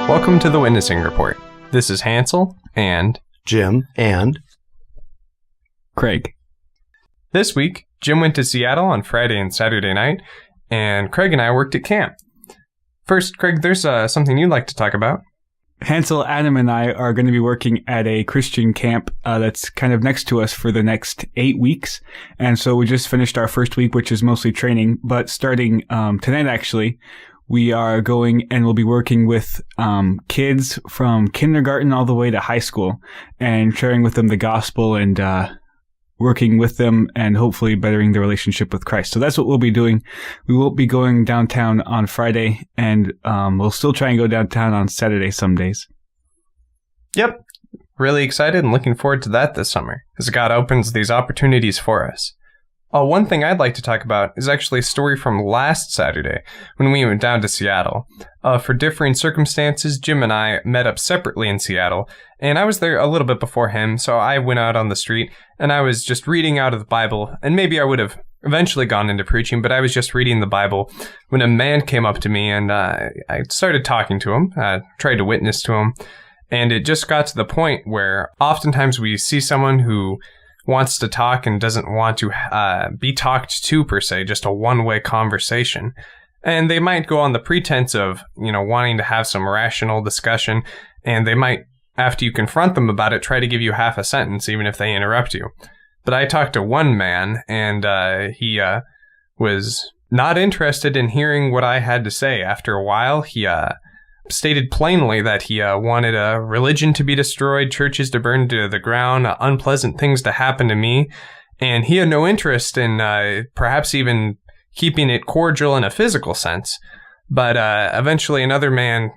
Welcome to the Witnessing Report. This is Hansel and Jim and Craig. This week, Jim went to Seattle on Friday and Saturday night, and Craig and I worked at camp. First, Craig, there's something you'd like to talk about. Hansel, Adam, and I are going to be working at a Christian camp that's kind of next to us for the next 8 weeks. And so we just finished our first week, which is mostly training. But starting tonight, actually, we are going and we'll be working with kids from kindergarten all the way to high school and sharing with them the gospel and working with them and hopefully bettering the relationship with Christ. So that's what we'll be doing. We won't be going downtown on Friday, and we'll still try and go downtown on Saturday some days. Yep. Really excited and looking forward to that this summer as God opens these opportunities for us. One thing I'd like to talk about is actually a story from last Saturday when we went down to Seattle. For differing circumstances, Jim and I met up separately in Seattle, and I was there a little bit before him, so I went out on the street and I was just reading out of the Bible, and maybe I would have eventually gone into preaching, but I was just reading the Bible when a man came up to me and I started talking to him, tried to witness to him, and it just got to the point where oftentimes we see someone who wants to talk and doesn't want to be talked to, per se, just a one-way conversation. And they might go on the pretense of, wanting to have some rational discussion, and they might, after you confront them about it, try to give you half a sentence, even if they interrupt you. But I talked to one man, and he was not interested in hearing what I had to say. After a while, he stated plainly that he wanted a religion to be destroyed, churches to burn to the ground, unpleasant things to happen to me, and he had no interest in perhaps even keeping it cordial in a physical sense. But eventually another man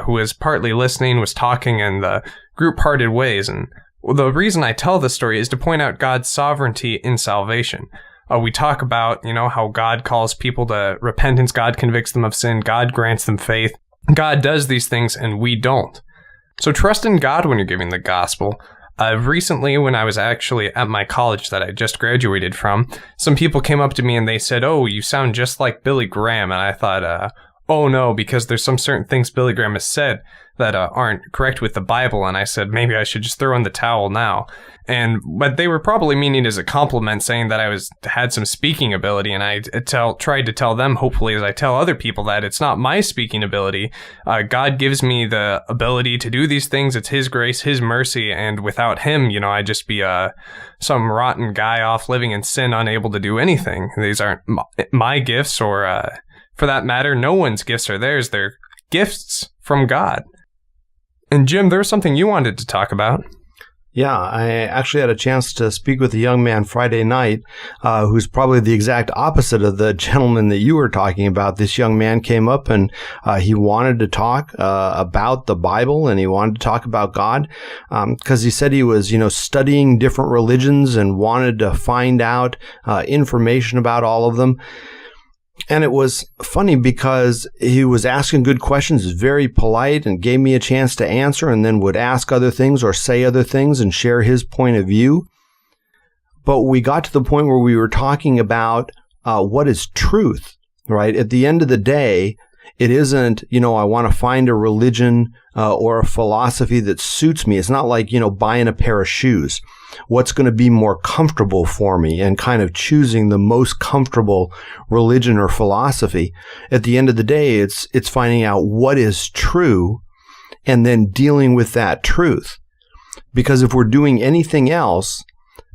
who was partly listening was talking, and the group parted ways. And the reason I tell this story is to point out God's sovereignty in salvation. We talk about, how God calls people to repentance, God convicts them of sin, God grants them faith. God does these things and we don't. So trust in God when you're giving the gospel. Recently, when I was actually at my college that I just graduated from, some people came up to me and they said, "Oh, you sound just like Billy Graham." And I thought, oh no, because there's some certain things Billy Graham has said that aren't correct with the Bible. And I said, maybe I should just throw in the towel now. But they were probably meaning as a compliment, saying that I had some speaking ability. And I tried to tell them, hopefully, as I tell other people, that it's not my speaking ability. God gives me the ability to do these things. It's His grace, His mercy. And without Him, I'd just be some rotten guy off living in sin, unable to do anything. These aren't my gifts, or for that matter, no one's gifts are theirs. They're gifts from God. And Jim, there was something you wanted to talk about. Yeah, I actually had a chance to speak with a young man Friday night who's probably the exact opposite of the gentleman that you were talking about. This young man came up and he wanted to talk about the Bible, and he wanted to talk about God because he said he was, studying different religions and wanted to find out information about all of them. And it was funny because he was asking good questions, very polite, and gave me a chance to answer, and then would ask other things or say other things and share his point of view. But we got to the point where we were talking about what is truth, right? At the end of the day, it isn't, I want to find a religion or a philosophy that suits me. It's not like, buying a pair of shoes. What's going to be more comfortable for me and kind of choosing the most comfortable religion or philosophy. At the end of the day, it's finding out what is true and then dealing with that truth. Because if we're doing anything else,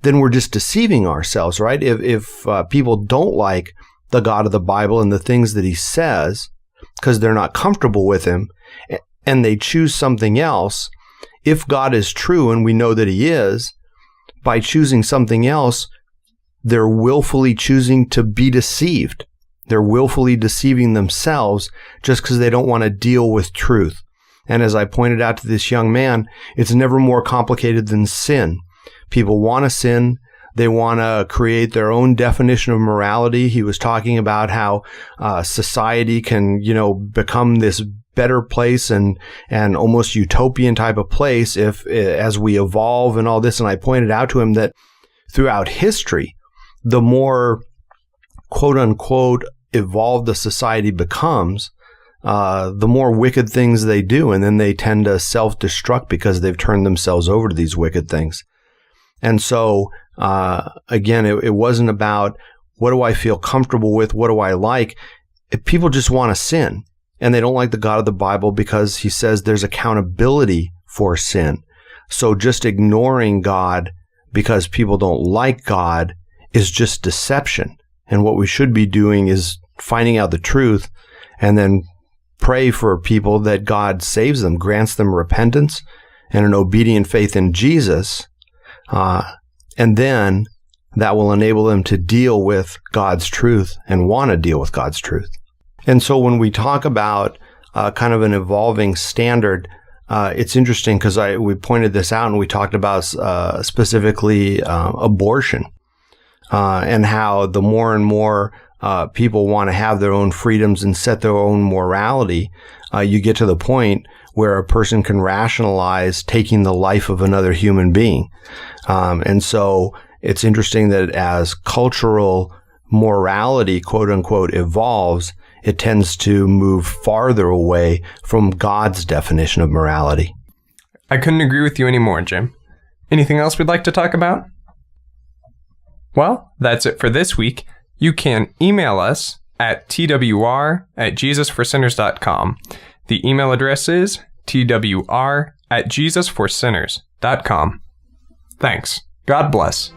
then we're just deceiving ourselves, right? If people don't like the God of the Bible and the things that He says because they're not comfortable with Him, and they choose something else, if God is true and we know that He is, by choosing something else, they're willfully choosing to be deceived. They're willfully deceiving themselves just because they don't want to deal with truth. And as I pointed out to this young man, it's never more complicated than sin. People want to sin. They want to create their own definition of morality. He was talking about how society can, become this better place and almost utopian type of place as we evolve and all this. And I pointed out to him that throughout history, the more quote unquote evolved the society becomes, the more wicked things they do, and then they tend to self-destruct because they've turned themselves over to these wicked things. And so, again, it wasn't about what do I feel comfortable with, what do I like. People just want to sin, and they don't like the God of the Bible because he says there's accountability for sin. So just ignoring God because people don't like God is just deception. And what we should be doing is finding out the truth and then pray for people that God saves them, grants them repentance and an obedient faith in Jesus. And then that will enable them to deal with God's truth and want to deal with God's truth. And so when we talk about kind of an evolving standard, it's interesting because we pointed this out and we talked about specifically abortion and how the more and more people want to have their own freedoms and set their own morality, you get to the point where a person can rationalize taking the life of another human being. And so it's interesting that as cultural morality, quote unquote, evolves, it tends to move farther away from God's definition of morality. I couldn't agree with you anymore, Jim. Anything else we'd like to talk about? Well, that's it for this week. You can email us at twr@jesusforsinners.com. The email address is twr@jesusforsinners.com. Thanks. God bless.